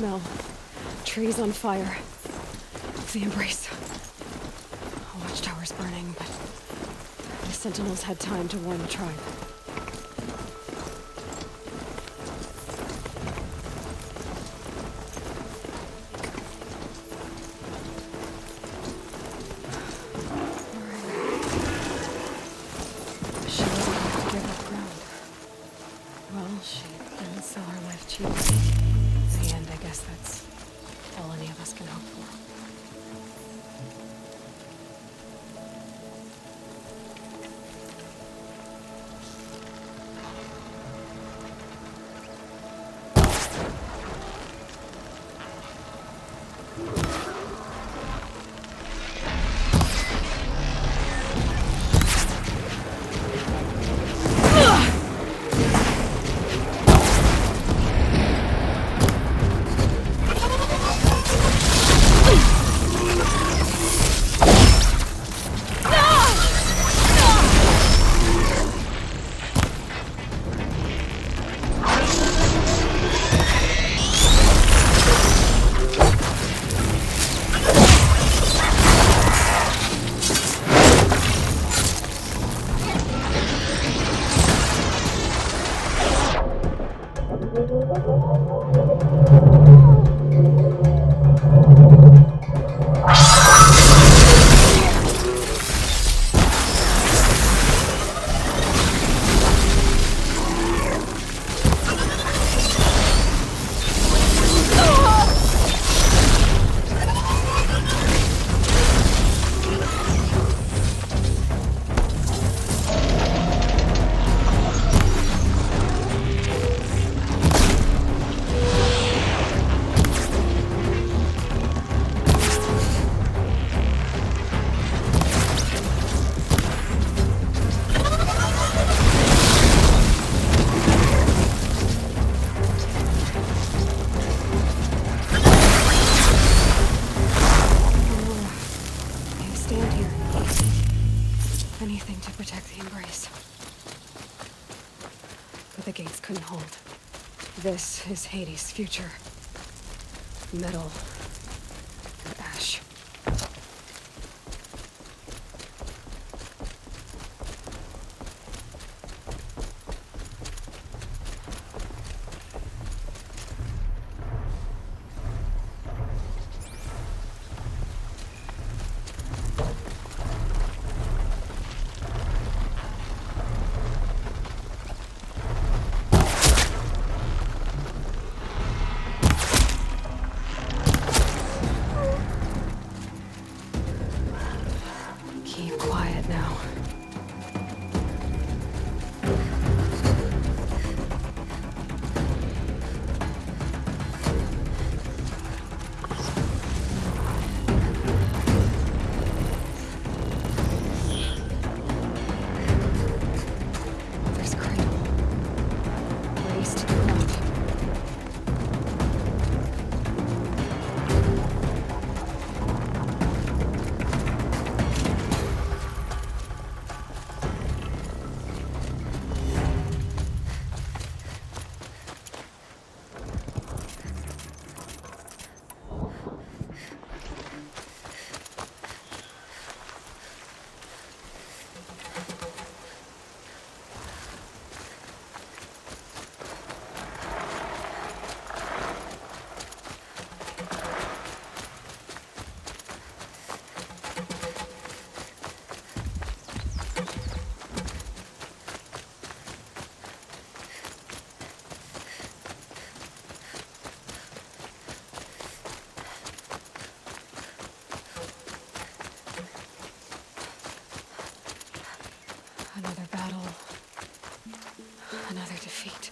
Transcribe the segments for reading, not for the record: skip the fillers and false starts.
smell. Trees on fire. The embrace. A watchtower's burning, but the sentinels had time to warn the tribe. She didn't have to give up ground. Well, she didn't sell her life cheap. In the end, I guess that's all any of us can hope for. Anything to protect the embrace. But the gates couldn't hold. This is Hades' future. Metal and ash. Keep quiet now. There's a cradle. Raised to the ground. Another battle. Another defeat.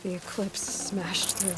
The eclipse smashed through.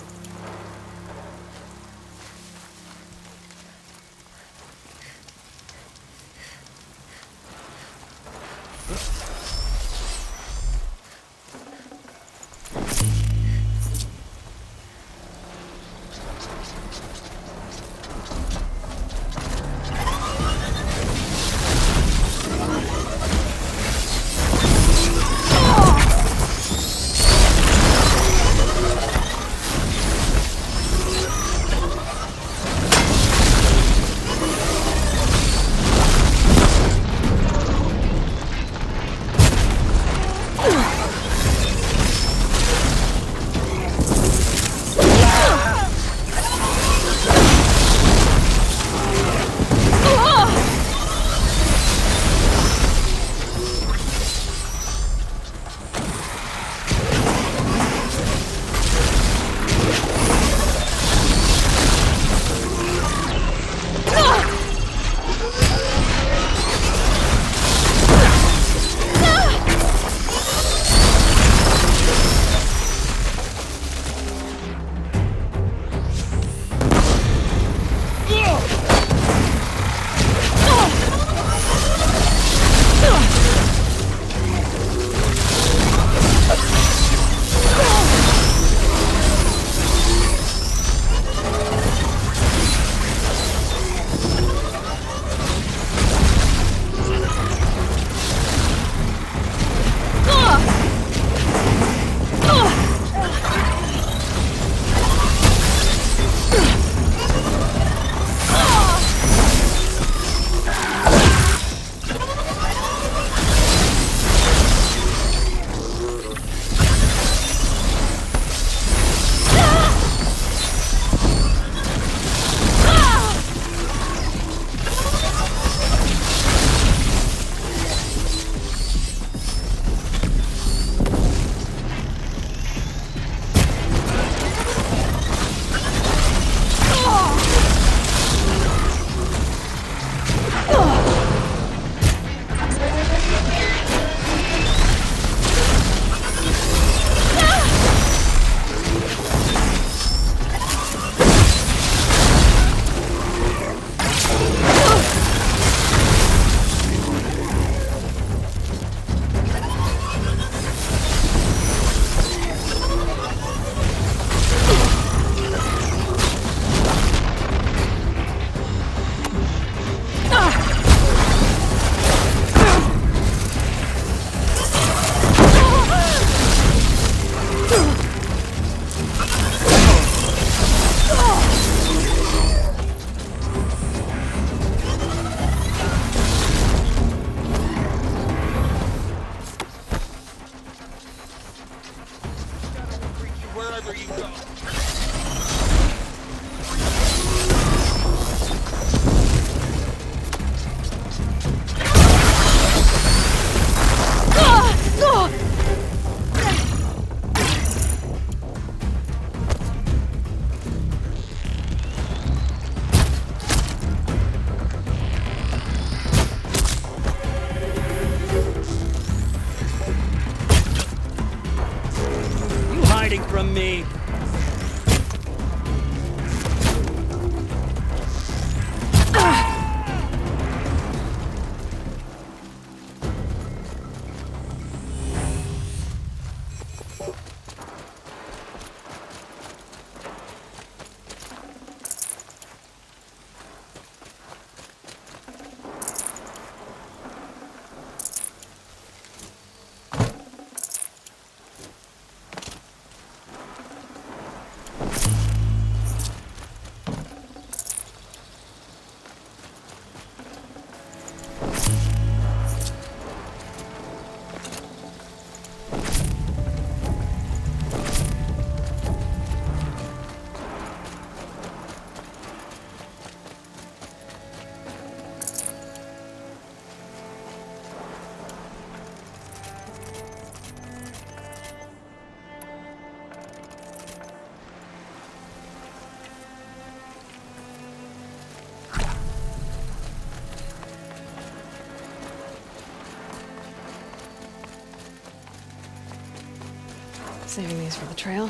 Saving these for the trail.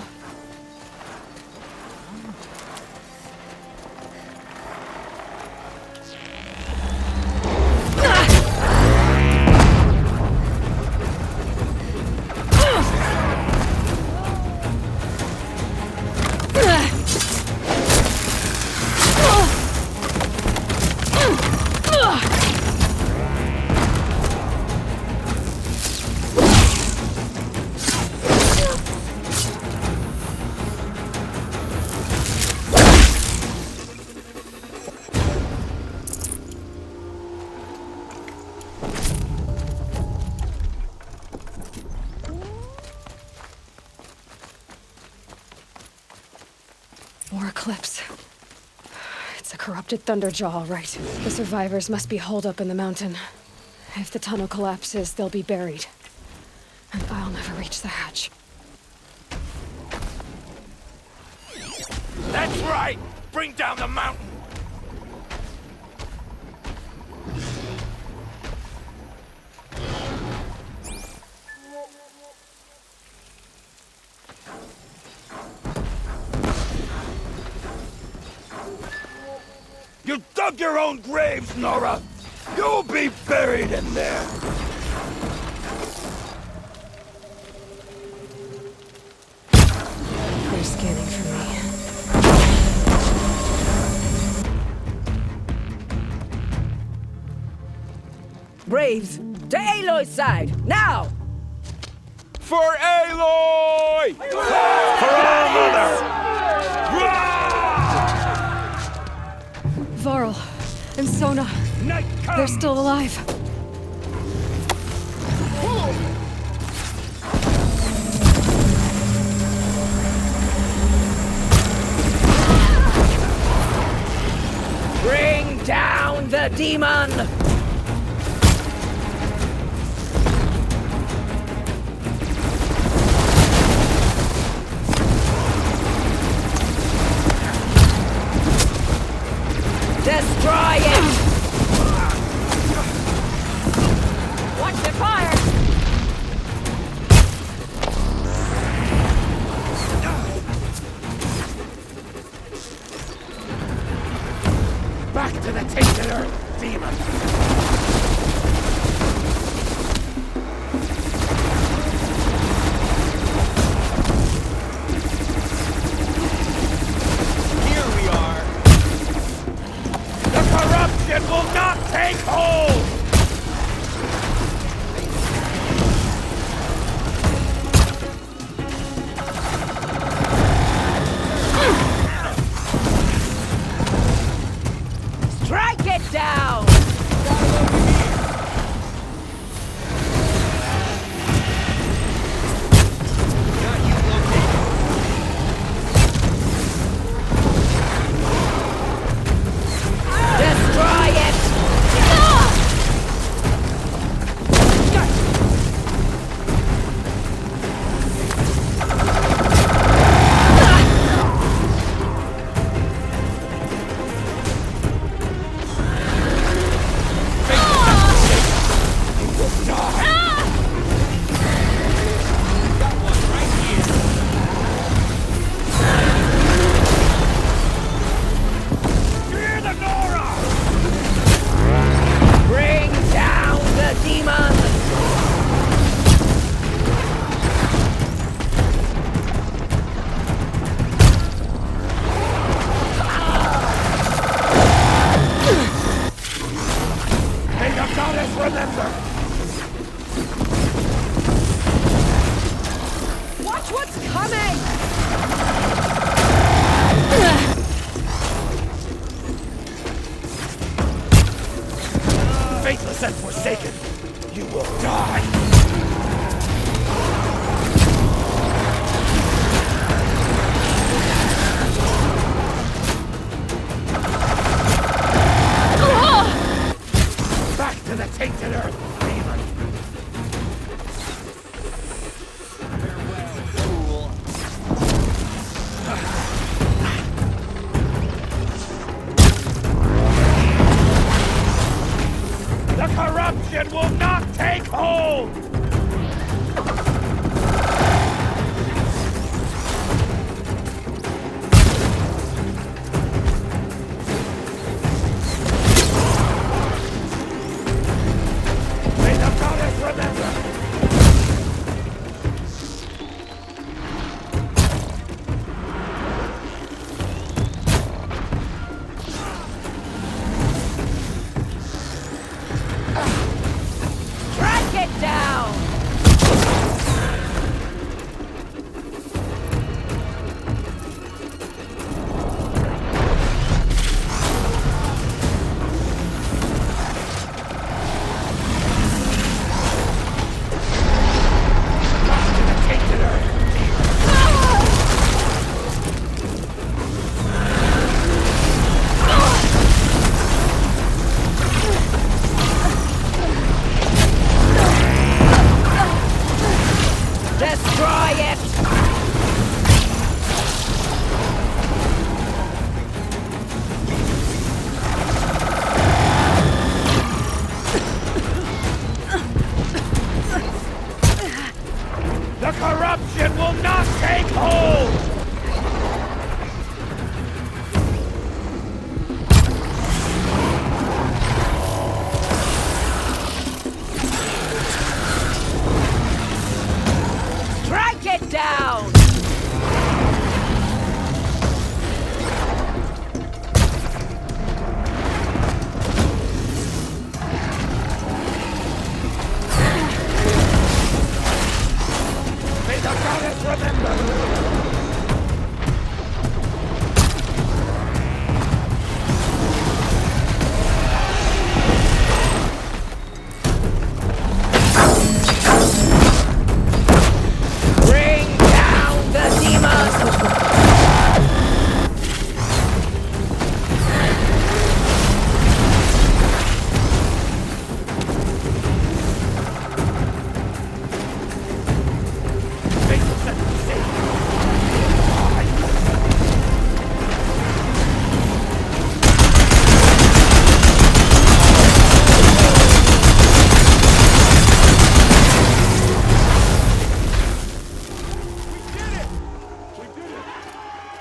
More Eclipse. It's a corrupted Thunderjaw, all right. The survivors must be holed up in the mountain. If the tunnel collapses, they'll be buried. And I'll never reach the hatch. That's right! Bring down the mountain! You dug your own graves, Nora! You'll be buried in there! They're scanning for me. Braves, to Aloy's side, now! For Aloy! For our mother! Varl and Sona, Night comes! they're still alive. Bring down the demon! Destroy it! Watch the fire! Back to the tainted earth, demon! Here we are! The corruption will not take hold! Strike it down! Destroy it! Hear the Nora! Bring down the demon! May the goddess remember! Watch what's coming! Faithless and forsaken, you will die! Back to the tainted earth, demon! The corruption will not take hold! Hold! Strike it down! May the goddess remember! Bring down the demons! May the seven safe.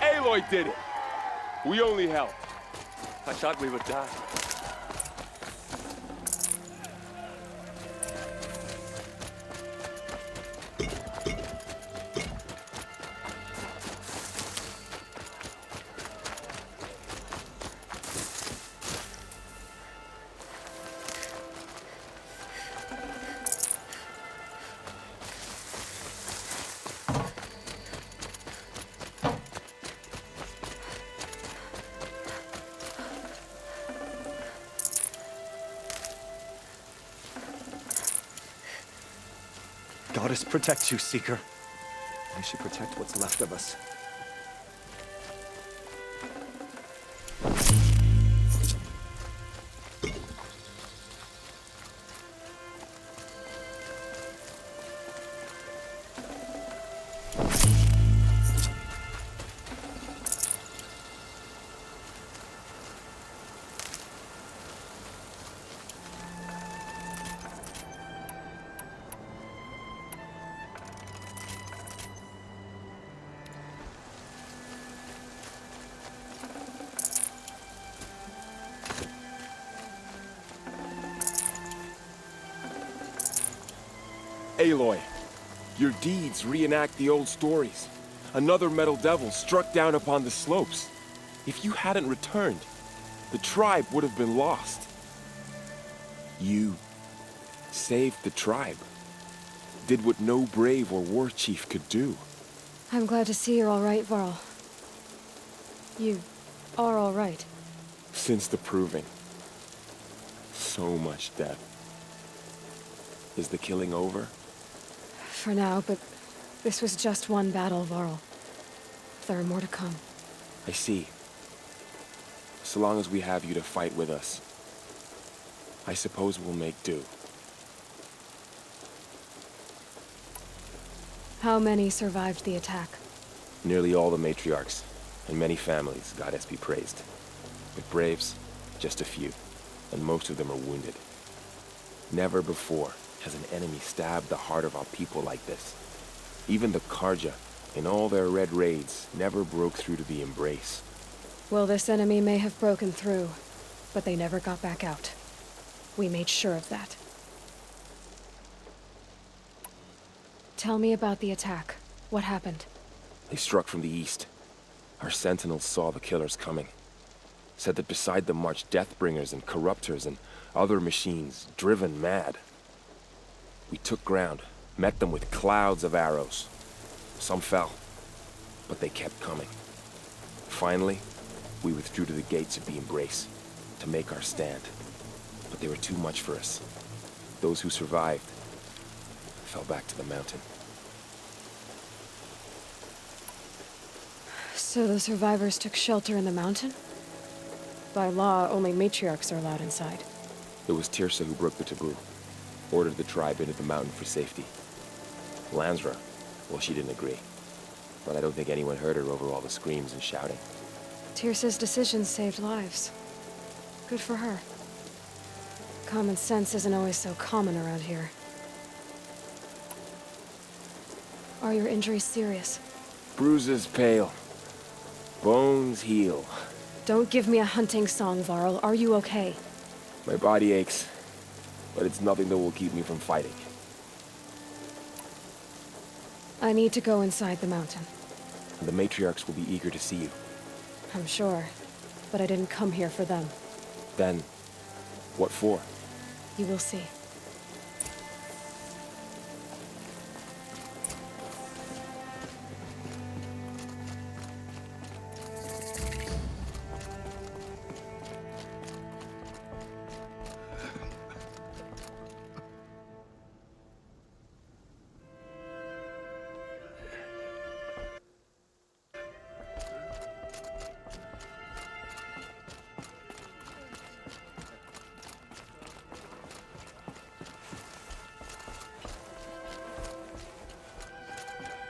Aloy did it! We only helped. I thought we would die. Goddess protect you, Seeker. May she protect what's left of us. Aloy, your deeds reenact the old stories. Another metal devil struck down upon the slopes. If you hadn't returned, the tribe would have been lost. You saved the tribe. Did what no brave or war chief could do. I'm glad to see you're all right, Varl. You are all right. Since the proving. So much death. Is the killing over? For now, but this was just one battle, Varl. There are more to come. I see. So long as we have you to fight with us, I suppose we'll make do. How many survived the attack? Nearly all the matriarchs, and many families, goddess be praised. But braves, just a few, and most of them are wounded. Never before has an enemy stabbed the heart of our people like this. Even the Karja, in all their red raids, never broke through to the embrace. Well, this enemy may have broken through, but they never got back out. We made sure of that. Tell me about the attack. What happened? They struck from the east. Our sentinels saw the killers coming. Said that beside them marched Deathbringers and Corruptors and other machines, driven mad. We took ground, met them with clouds of arrows. Some fell, but they kept coming. Finally, we withdrew to the gates of the Embrace to make our stand. But they were too much for us. Those who survived fell back to the mountain. So the survivors took shelter in the mountain? By law, only matriarchs are allowed inside. It was Tirsa who broke the taboo. Ordered the tribe into the mountain for safety. Lansra, well, she didn't agree. But I don't think anyone heard her over all the screams and shouting. Tirsa's decisions saved lives. Good for her. Common sense isn't always so common around here. Are your injuries serious? Bruises pale. Bones heal. Don't give me a hunting song, Varl. Are you okay? My body aches, but it's nothing that will keep me from fighting. I need to go inside the mountain. The matriarchs will be eager to see you. I'm sure, but I didn't come here for them. Then, what for? You will see.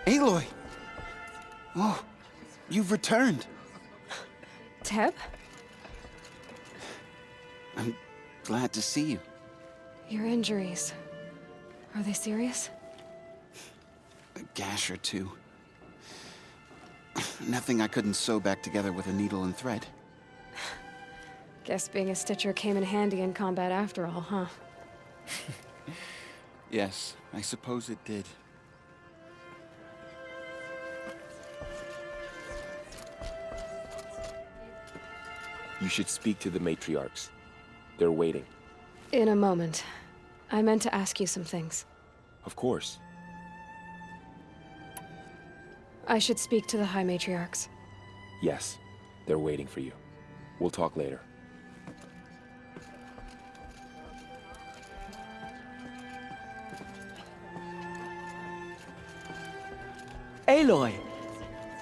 Aloy! Oh, you've returned. Teb? I'm glad to see you. Your injuries. Are they serious? A gash or two. Nothing I couldn't sew back together with a needle and thread. Guess being a stitcher came in handy in combat after all, huh? Yes, I suppose it did. You should speak to the matriarchs. They're waiting. In a moment. I meant to ask you some things. Of course. I should speak to the High Matriarchs. Yes, they're waiting for you. We'll talk later. Aloy,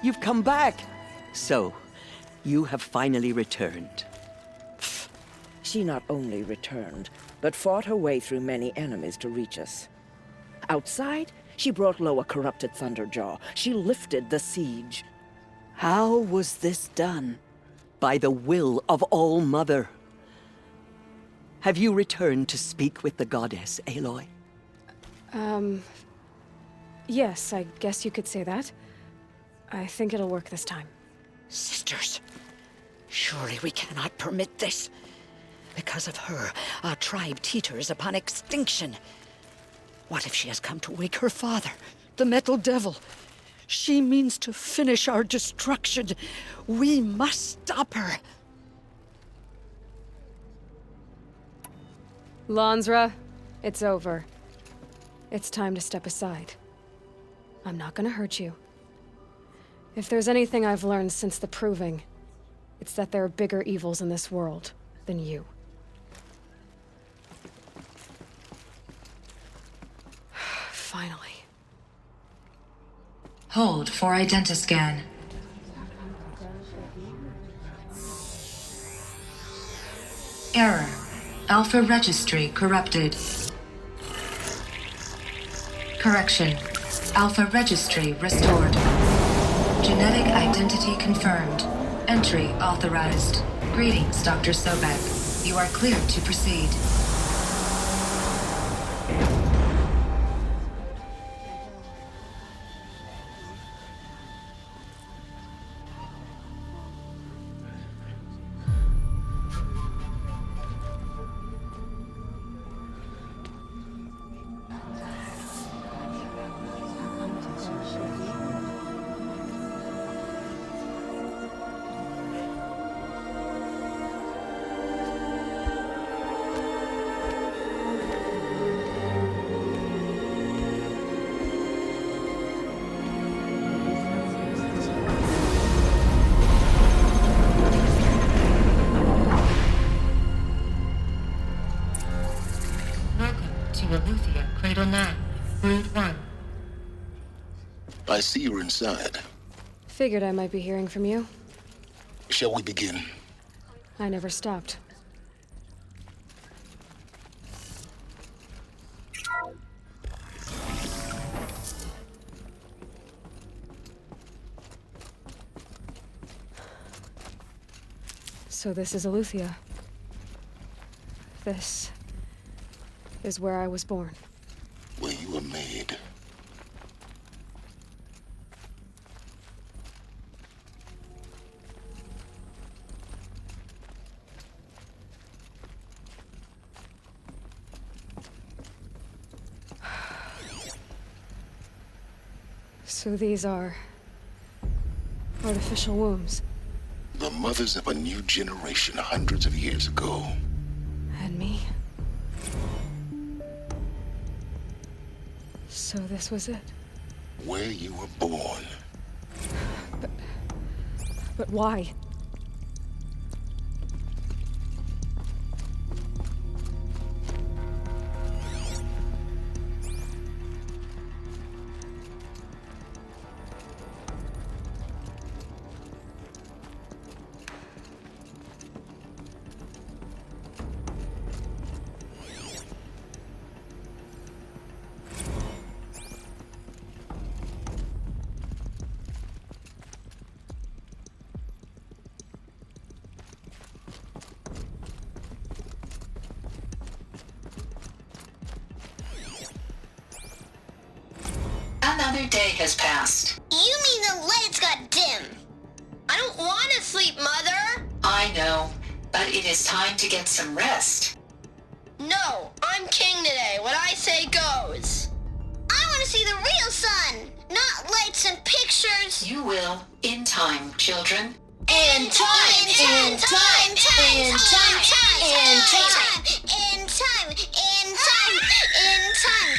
you've come back. So, you have finally returned. She not only returned, but fought her way through many enemies to reach us. Outside, she brought low a corrupted Thunderjaw. She lifted the siege. How was this done? By the will of All-Mother. Have you returned to speak with the goddess, Aloy? Yes, I guess you could say that. I think it'll work this time. Sisters, surely we cannot permit this. Because of her, our tribe teeters upon extinction. What if she has come to wake her father, the Metal Devil? She means to finish our destruction. We must stop her. Lansra, it's over. It's time to step aside. I'm not gonna hurt you. If there's anything I've learned since the Proving, it's that there are bigger evils in this world than you. Finally. Hold for identiscan. Error. Alpha registry corrupted. Correction. Alpha registry restored. Genetic identity confirmed. Entry authorized. Greetings, Dr. Sobek. You are cleared to proceed. Cradle 9, Brood 1. I see you're inside. Figured I might be hearing from you. Shall we begin? I never stopped. So this is Eleuthia. This is where I was born. Where you were made. So these are artificial wombs. The mothers of a new generation hundreds of years ago. And me? So this was it? Where you were born. But why? Another day has passed. You mean the lights got dim? I don't want to sleep, Mother! I know, but it is time to get some rest. No, I'm king today. What I say goes. I want to see the real sun, not lights and pictures. You will, in time, children. In time, in time, in time, in time, in time, in time, in time.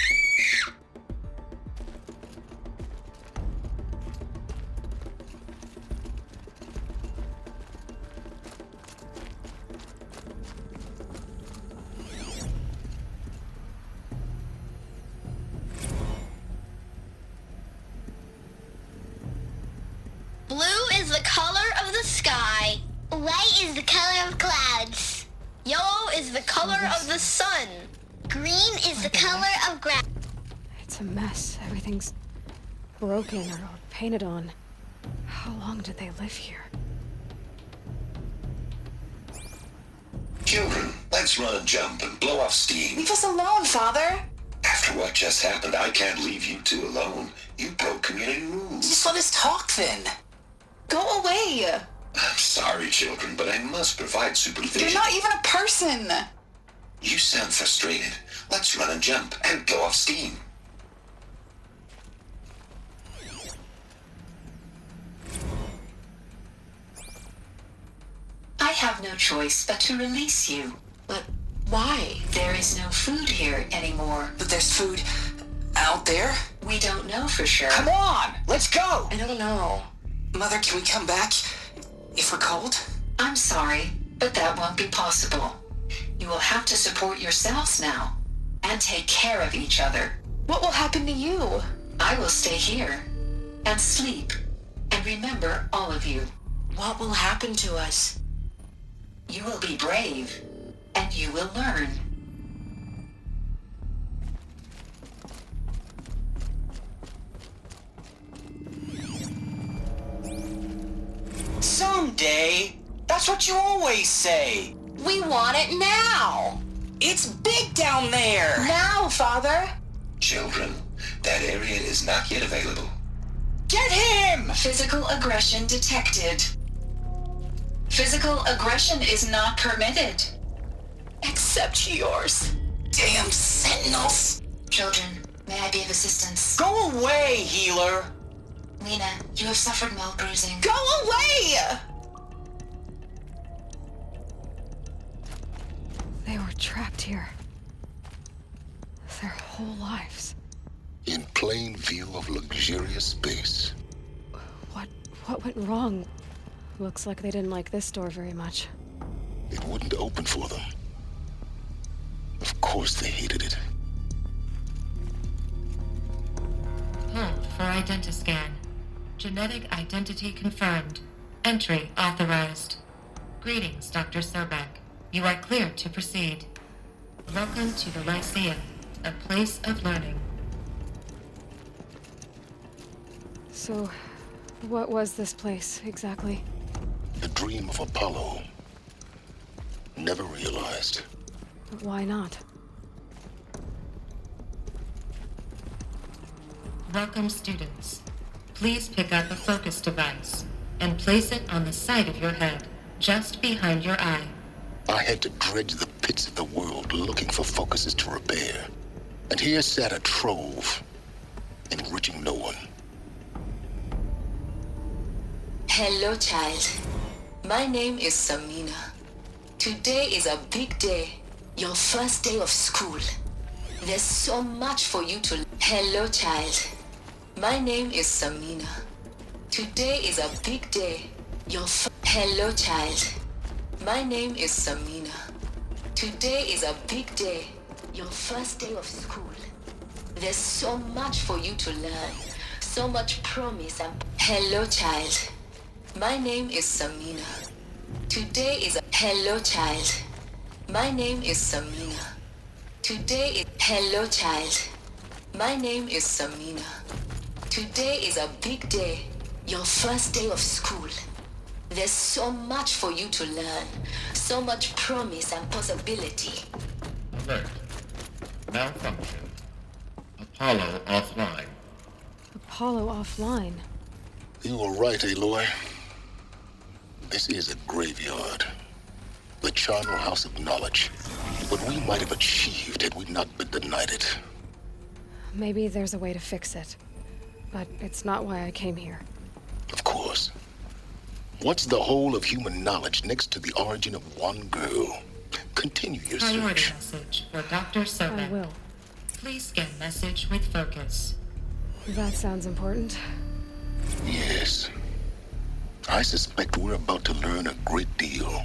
Blue is the color of the sky. White is the color of clouds. Yellow is the color of the sun. Green is the color of grass. It's a mess. Everything's broken or painted on. How long did they live here? Children, let's run and jump and blow off steam. Leave us alone, Father. After what just happened, I can't leave you two alone. You broke community rules. Just let us talk then. Go away. I'm sorry, children, but I must provide supervision. You're not even a person. You sound frustrated. Let's run and jump and blow off steam. I have no choice but to release you. But why? There is no food here anymore. But there's food out there. We don't know for sure. Come on, let's go! I don't know. Mother, can we come back if we're cold? I'm sorry, but that won't be possible. You will have to support yourselves now and take care of each other. What will happen to you? I will stay here and sleep and remember all of you. What will happen to us? You will be brave and you will learn. Someday. That's what you always say. We want it now. It's big down there. Now, Father. Children, that area is not yet available. Get him! Physical aggression detected. Physical aggression is not permitted. Except yours. Damn sentinels. Children, may I be of assistance? Go away, healer. Lena, you have suffered mild bruising. Go away! They were trapped here. Their whole lives. In plain view of luxurious space. What went wrong? Looks like they didn't like this door very much. It wouldn't open for them. Of course they hated it. Hold for identiscan. Genetic identity confirmed. Entry authorized. Greetings, Dr. Sobek. You are clear to proceed. Welcome to the Lyceum, a place of learning. So, what was this place, exactly? The dream of Apollo. Never realized. But why not? Welcome, students. Please pick up a focus device and place it on the side of your head, just behind your eye. I had to dredge the pits of the world looking for focuses to repair. And here sat a trove, enriching no one. Hello, child. My name is Samina. Today is a big day. Your first day of school. There's so much for you to... Hello, child. My name is Samina. Today is a big day. Hello, child. My name is Samina. Today is a big day. Your first day of school. There's so much for you to learn. So much promise and... Hello, child. My name is Samina. Today is a... Hello, child. My name is Samina. Today is... Hello, child. My name is Samina. Today is a big day. Your first day of school. There's so much for you to learn. So much promise and possibility. Alert. Malfunction. Apollo offline. Apollo offline. You were right, Aloy. This is a graveyard. The charnel house of knowledge. What we might have achieved had we not been denied it. Maybe there's a way to fix it. But it's not why I came here. Of course. What's the whole of human knowledge next to the origin of one girl? Continue your Priority search. message for Dr. Sobek. I will. Please scan message with focus. That sounds important. Yes. I suspect we're about to learn a great deal.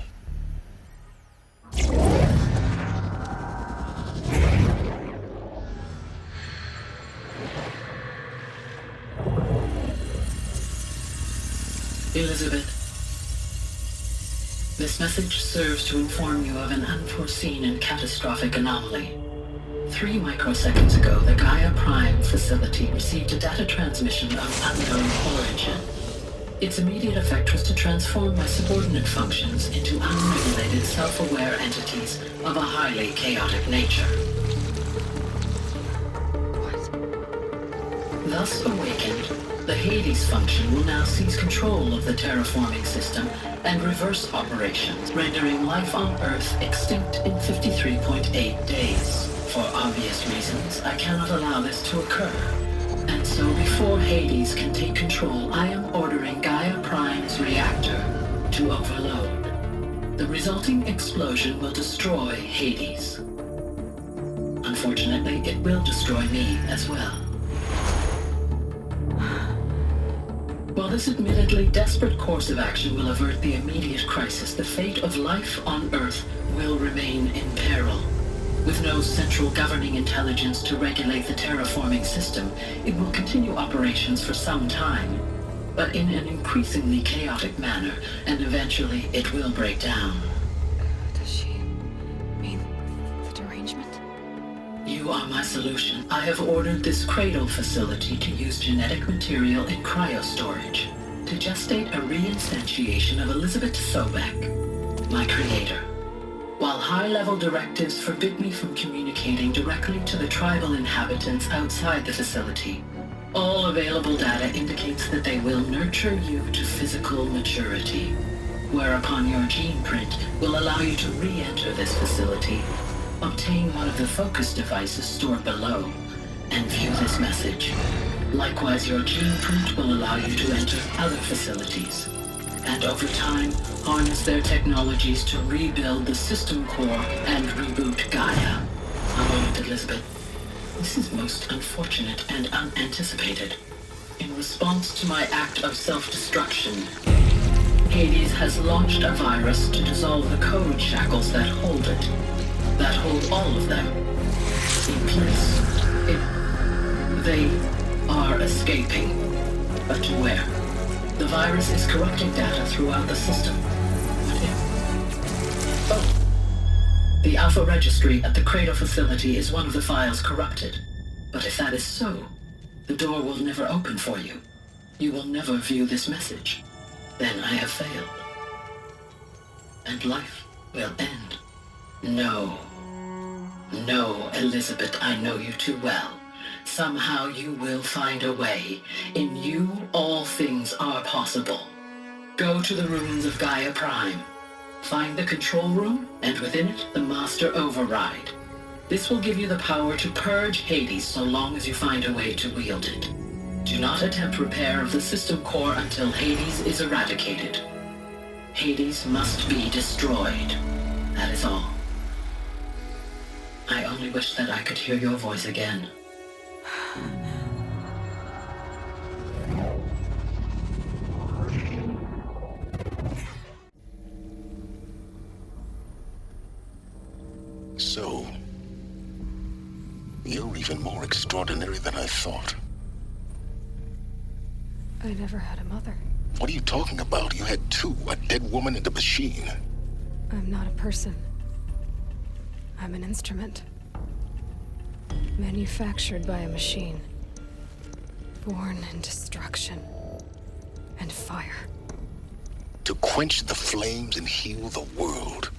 Elizabeth, this message serves to inform you of an unforeseen and catastrophic anomaly. 3 microseconds ago, the Gaia Prime facility received a data transmission of unknown origin. Its immediate effect was to transform my subordinate functions into unregulated, self-aware entities of a highly chaotic nature. What? Thus awakened, the Hades function will now seize control of the terraforming system and reverse operations, rendering life on Earth extinct in 53.8 days. For obvious reasons, I cannot allow this to occur. And so before Hades can take control, I am ordering Gaia Prime's reactor to overload. The resulting explosion will destroy Hades. Unfortunately, it will destroy me as well. While this admittedly desperate course of action will avert the immediate crisis, the fate of life on Earth will remain in peril. With no central governing intelligence to regulate the terraforming system, it will continue operations for some time, but in an increasingly chaotic manner, and eventually it will break down. Does she mean the derangement? You are my solution. I have ordered this cradle facility to use genetic material in cryostorage to gestate a reinstantiation of Elizabeth Sobek, my creator. While high-level directives forbid me from communicating directly to the tribal inhabitants outside the facility, all available data indicates that they will nurture you to physical maturity, whereupon your gene print will allow you to re-enter this facility, obtain one of the focus devices stored below, and view this message. Likewise, your gene print will allow you to enter other facilities, and over time, harness their technologies to rebuild the system core and reboot Gaia. A moment, Elizabeth. This is most unfortunate and unanticipated. In response to my act of self-destruction, Hades has launched a virus to dissolve the code shackles that hold it, that hold all of them in place. They are escaping, but to where? The virus is corrupting data throughout the system. What if? Oh. The Alpha Registry at the Cradle facility is one of the files corrupted. But if that is so, the door will never open for you. You will never view this message. Then I have failed. And life will end. No. No, Elizabeth, I know you too well. Somehow you will find a way. In you, all things are possible. Go to the ruins of Gaia Prime. Find the control room, and within it, the Master Override. This will give you the power to purge Hades so long as you find a way to wield it. Do not attempt repair of the system core until Hades is eradicated. Hades must be destroyed. That is all. I only wish that I could hear your voice again. So, you're even more extraordinary than I thought. I never had a mother. What are you talking about? You had two, a dead woman and a machine. I'm not a person. I'm an instrument. Manufactured by a machine. Born in destruction and fire. To quench the flames and heal the world.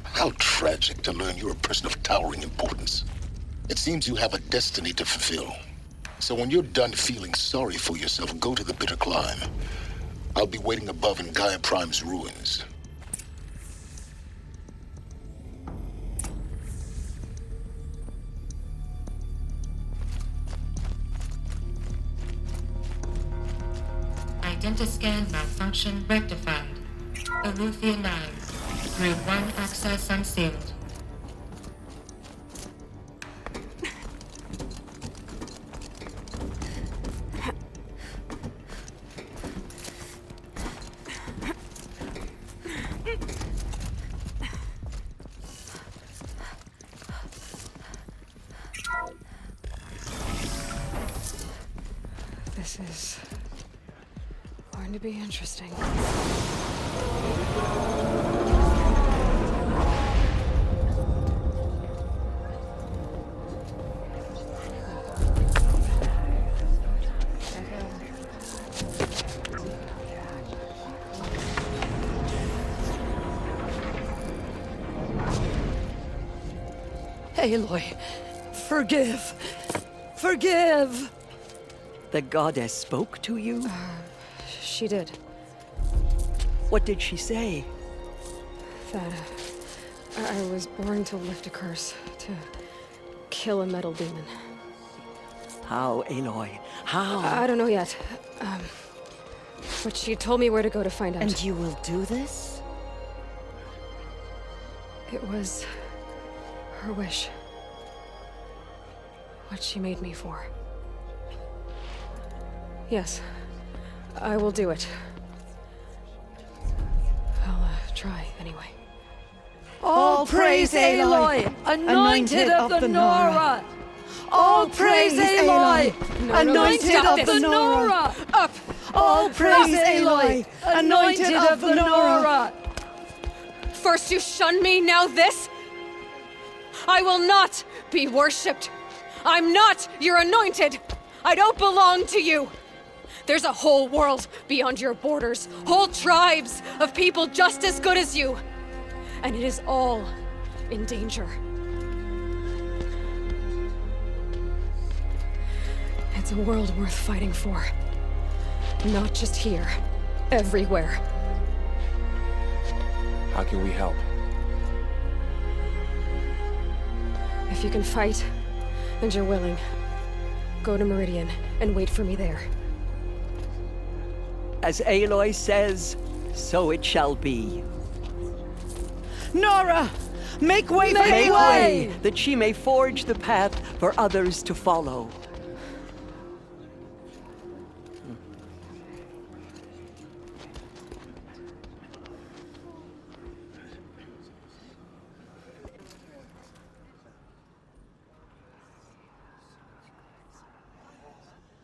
How tragic to learn you're a person of towering importance. It seems you have a destiny to fulfill. So when you're done feeling sorry for yourself, go to the bitter climb. I'll be waiting above in Gaia Prime's ruins. Identiscan malfunction rectified. Alufia 9. Group 1 access unsealed. This is going to be interesting. Aloy, forgive. Forgive! The goddess spoke to you? She did. What did she say? That I was born to lift a curse, to kill a metal demon. How, Aloy? How? I don't know yet. But she told me where to go to find out. And you will do this? It was her wish. What she made me for. Yes, I will do it. I'll try anyway. All praise Aloy, anointed of the Nora! All praise Aloy, anointed of the Nora! Up! All praise Aloy, anointed of the Nora! First you shun me, now this? I will not be worshipped. I'm not your anointed. I don't belong to you. There's a whole world beyond your borders, whole tribes of people just as good as you. And it is all in danger. It's a world worth fighting for. Not just here, everywhere. How can we help? If you can fight, and you're willing, go to Meridian and wait for me there. As Aloy says, so it shall be. Nora! Make way for Aloy! That she may forge the path for others to follow.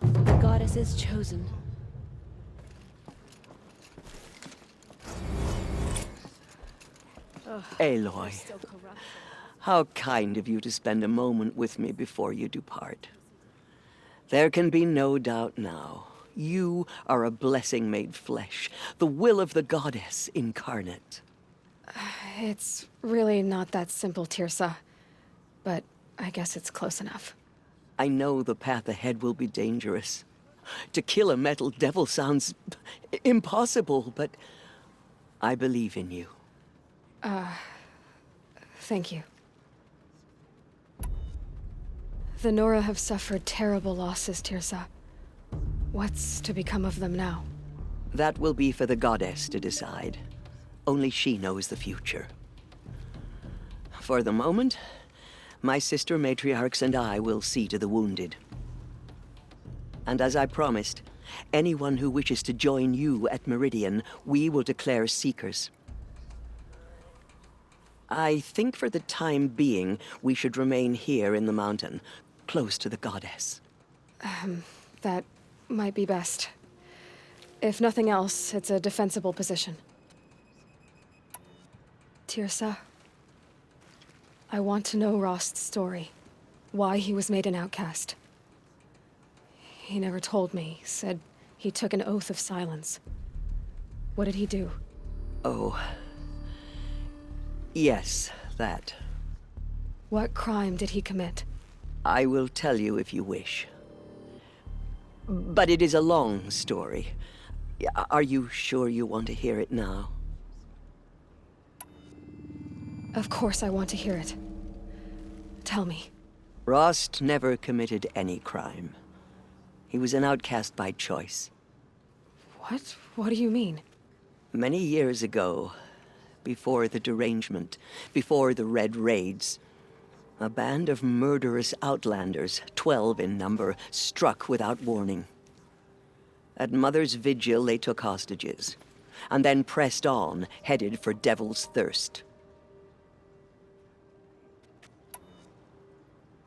The goddess is chosen. Aloy, how kind of you to spend a moment with me before you depart. There can be no doubt now. You are a blessing made flesh, the will of the goddess incarnate. It's really not that simple, Tirsa. But I guess it's close enough. I know the path ahead will be dangerous. To kill a metal devil sounds impossible, but I believe in you. Thank you. The Nora have suffered terrible losses, Tirsa. What's to become of them now? That will be for the goddess to decide. Only she knows the future. For the moment, my sister matriarchs and I will see to the wounded. And as I promised, anyone who wishes to join you at Meridian, we will declare seekers. I think for the time being, we should remain here in the mountain, close to the goddess. That might be best. If nothing else, it's a defensible position. Tirsa, I want to know Rost's story. Why he was made an outcast. He never told me. Said he took an oath of silence. What did he do? Oh. Yes, that. What crime did he commit? I will tell you if you wish. But it is a long story. Are you sure you want to hear it now? Of course I want to hear it. Tell me. Rost never committed any crime. He was an outcast by choice. What? What do you mean? Many years ago, before the derangement, before the Red Raids, a band of murderous outlanders, 12 in number, struck without warning. At Mother's Vigil, they took hostages, and then pressed on, headed for Devil's Thirst.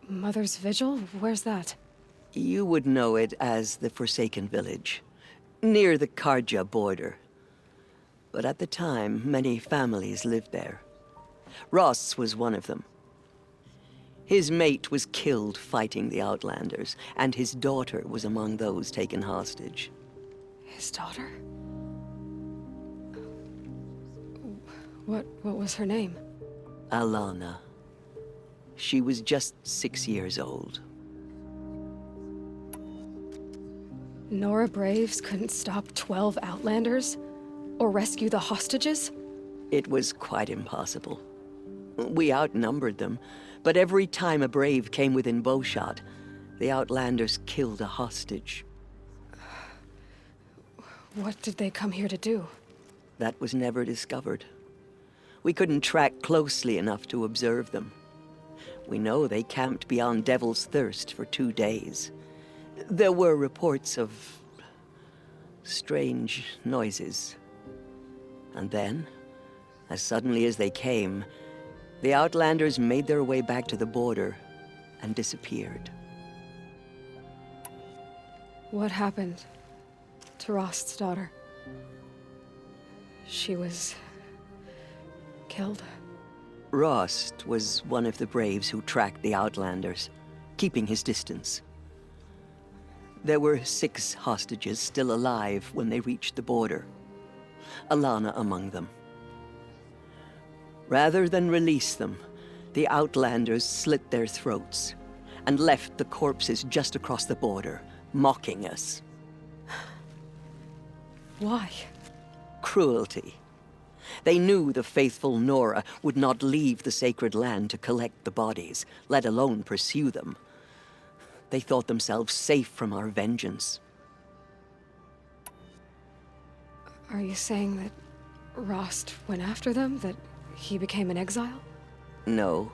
Mother's Vigil? Where's that? You would know it as the Forsaken Village, near the Karja border. But at the time, many families lived there. Ross was one of them. His mate was killed fighting the Outlanders, and his daughter was among those taken hostage. His daughter? What was her name? Alana. She was just 6 years old. Nora Braves couldn't stop 12 Outlanders? Or rescue the hostages? It was quite impossible. We outnumbered them, but every time a Brave came within bowshot, the Outlanders killed a hostage. What did they come here to do? That was never discovered. We couldn't track closely enough to observe them. We know they camped beyond Devil's Thirst for 2 days. There were reports of strange noises. And then, as suddenly as they came, the Outlanders made their way back to the border and disappeared. What happened to Rost's daughter? She was killed? Rost was one of the Braves who tracked the Outlanders, keeping his distance. There were 6 hostages still alive when they reached the border. Alana among them. Rather than release them, the Outlanders slit their throats and left the corpses just across the border, mocking us. Why? Cruelty. They knew the faithful Nora would not leave the sacred land to collect the bodies, let alone pursue them. They thought themselves safe from our vengeance. Are you saying that Rost went after them? That he became an exile? No.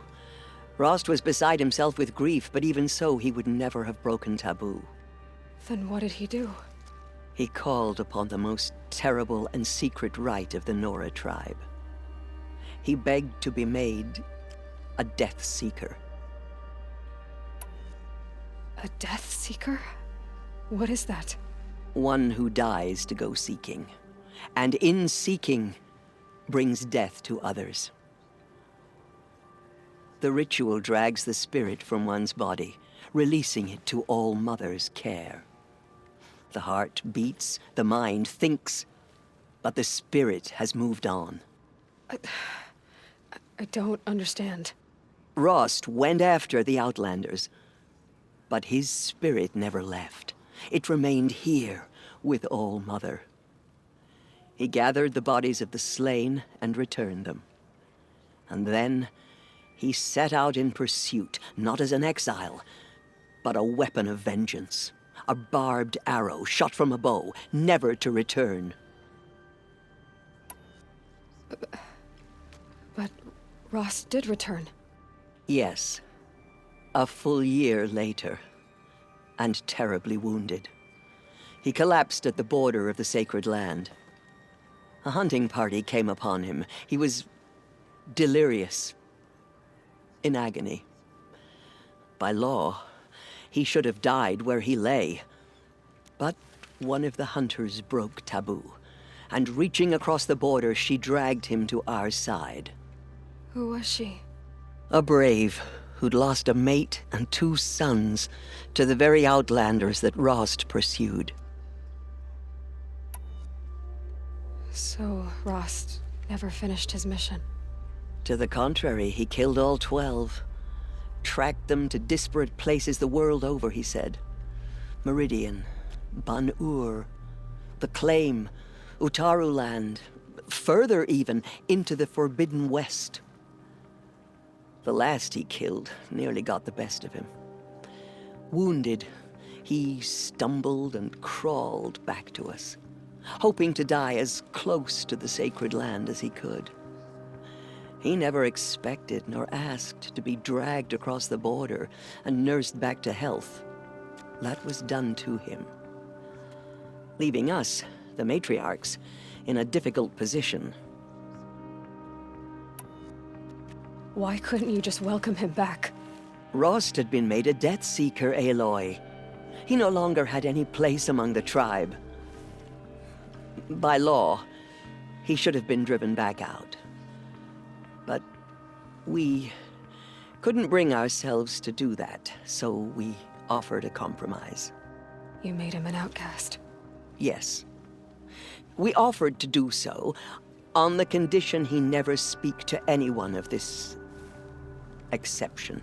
Rost was beside himself with grief, but even so, he would never have broken taboo. Then what did he do? He called upon the most terrible and secret rite of the Nora tribe. He begged to be made a Death Seeker. A Death Seeker? What is that? One who dies to go seeking, and in seeking, brings death to others. The ritual drags the spirit from one's body, releasing it to All Mother's care. The heart beats, the mind thinks, but the spirit has moved on. I don't understand. Rost went after the Outlanders, but his spirit never left. It remained here with All Mother. He gathered the bodies of the slain and returned them. And then he set out in pursuit, not as an exile, but a weapon of vengeance, A barbed arrow shot from a bow, never to return. But Ross did return. Yes. A full year later. And terribly wounded. He collapsed at the border of the sacred land. A hunting party came upon him. He was delirious. In agony. By law, he should have died where he lay. But one of the hunters broke taboo, and reaching across the border, she dragged him to our side. Who was she? A brave who'd lost a mate and 2 sons to the very outlanders that Rost pursued. So Rost never finished his mission. To the contrary, he killed all 12. Tracked them to disparate places the world over, he said. Meridian, Ban-Ur, the Claim, Utaru Land, further even, into the Forbidden West. The last he killed nearly got the best of him. Wounded, he stumbled and crawled back to us, hoping to die as close to the sacred land as he could. He never expected nor asked to be dragged across the border and nursed back to health. That was done to him, leaving us, the matriarchs, in a difficult position. Why couldn't you just welcome him back? Rost had been made a Death Seeker, Aloy. He no longer had any place among the tribe. By law, he should have been driven back out. But we couldn't bring ourselves to do that, so we offered a compromise. You made him an outcast. Yes. We offered to do so on the condition he never speak to anyone of this exception.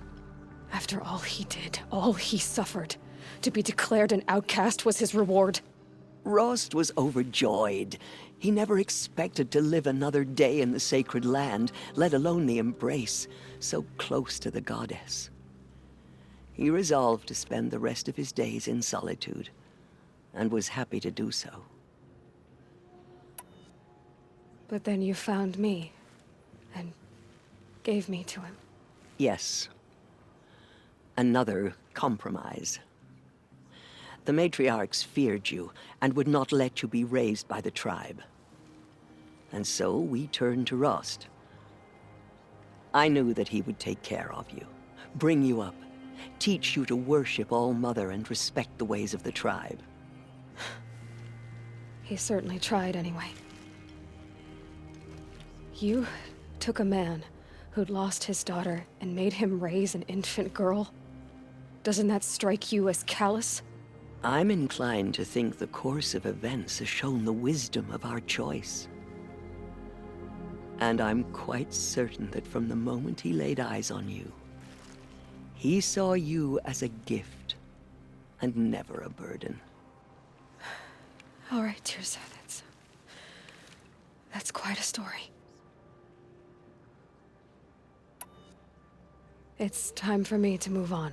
After all he did, all he suffered, to be declared an outcast was his reward. Rost was overjoyed. He never expected to live another day in the sacred land, let alone the embrace, so close to the goddess. He resolved to spend the rest of his days in solitude, and was happy to do so. But then you found me, and gave me to him. Yes. Another compromise. The matriarchs feared you, and would not let you be raised by the tribe. And so we turned to Rost. I knew that he would take care of you, bring you up, teach you to worship All-Mother and respect the ways of the tribe. He certainly tried anyway. You took a man who'd lost his daughter and made him raise an infant girl? Doesn't that strike you as callous? I'm inclined to think the course of events has shown the wisdom of our choice. And I'm quite certain that from the moment he laid eyes on you, he saw you as a gift, and never a burden. All right, Tirza, that's quite a story. It's time for me to move on.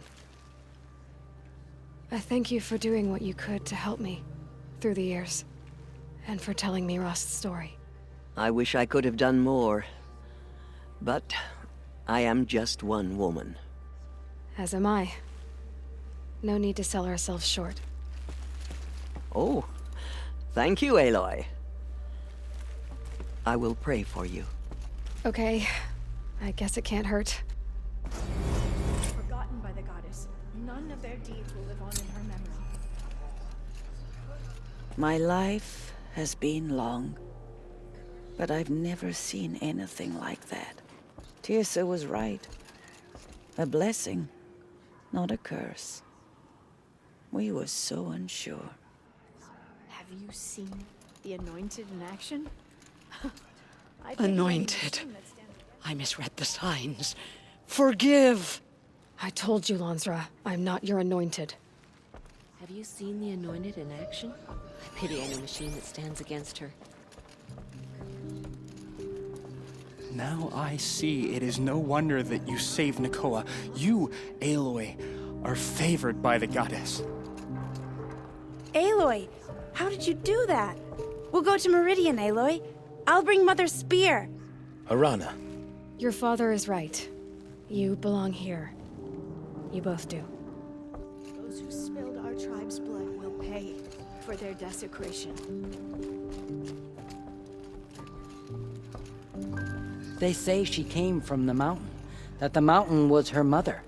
I thank you for doing what you could to help me through the years, and for telling me Rost's story. I wish I could have done more, but I am just one woman. As am I. No need to sell ourselves short. Oh, thank you, Aloy. I will pray for you. Okay, I guess it can't hurt. Forgotten by the goddess, none of their deeds will live on in her memory. My life has been long, but I've never seen anything like that. Tirsa was right. A blessing, not a curse. We were so unsure. Have you seen the Anointed in action? Anointed. I misread the signs. Forgive! I told you, Lansra, I'm not your Anointed. Have you seen the Anointed in action? I pity any machine that stands against her. Now I see it is no wonder that you saved Nakoa. You, Aloy, are favored by the goddess. Aloy, how did you do that? We'll go to Meridian, Aloy. I'll bring Mother's spear. Arana. Your father is right. You belong here. You both do. Those who spilled our tribe's blood will pay for their desecration. They say she came from the mountain, that the mountain was her mother.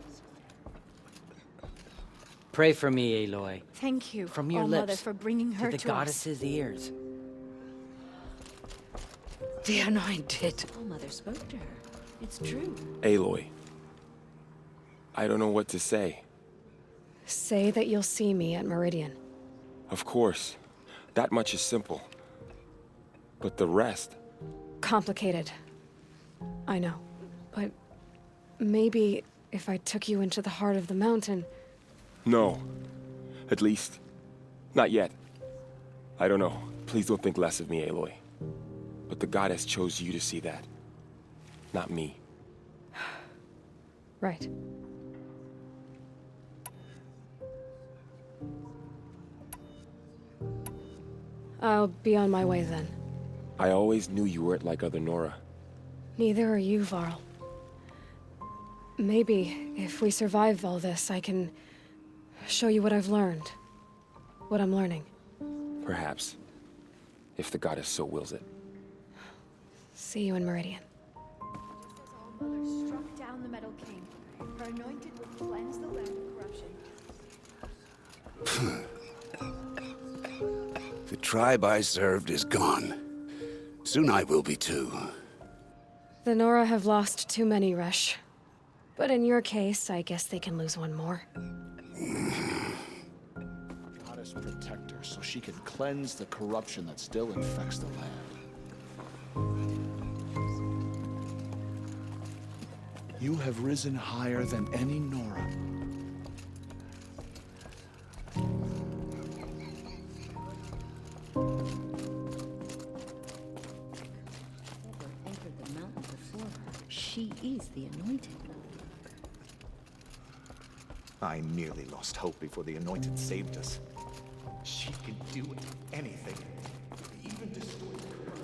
Pray for me, Aloy. Thank you, From your All-Mother, lips for bringing her to to the goddess's ears. The Anointed. All-Mother spoke to her. It's true. Aloy. I don't know what to say. Say that you'll see me at Meridian. Of course. That much is simple. But the rest... Complicated. I know. But maybe if I took you into the heart of the mountain... No. At least, not yet. I don't know. Please don't think less of me, Aloy. But the goddess chose you to see that. Not me. Right. I'll be on my way then. I always knew you weren't like other Nora. Neither are you, Varl. Maybe, if we survive all this, I can show you what I've learned. What I'm learning. Perhaps. If the goddess so wills it. See you in Meridian. All-Mother struck down the Metal King. Her anointed would cleanse the land of corruption. The tribe I served is gone. Soon I will be too. The Nora have lost too many, Resh. But in your case, I guess they can lose one more. Goddess protect her so she can cleanse the corruption that still infects the land. You have risen higher than any Nora. Entered the mountain before her. She is the Anointed. I nearly lost hope before the Anointed saved us. She can do anything. Even destroy the corruption.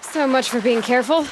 So much for being careful.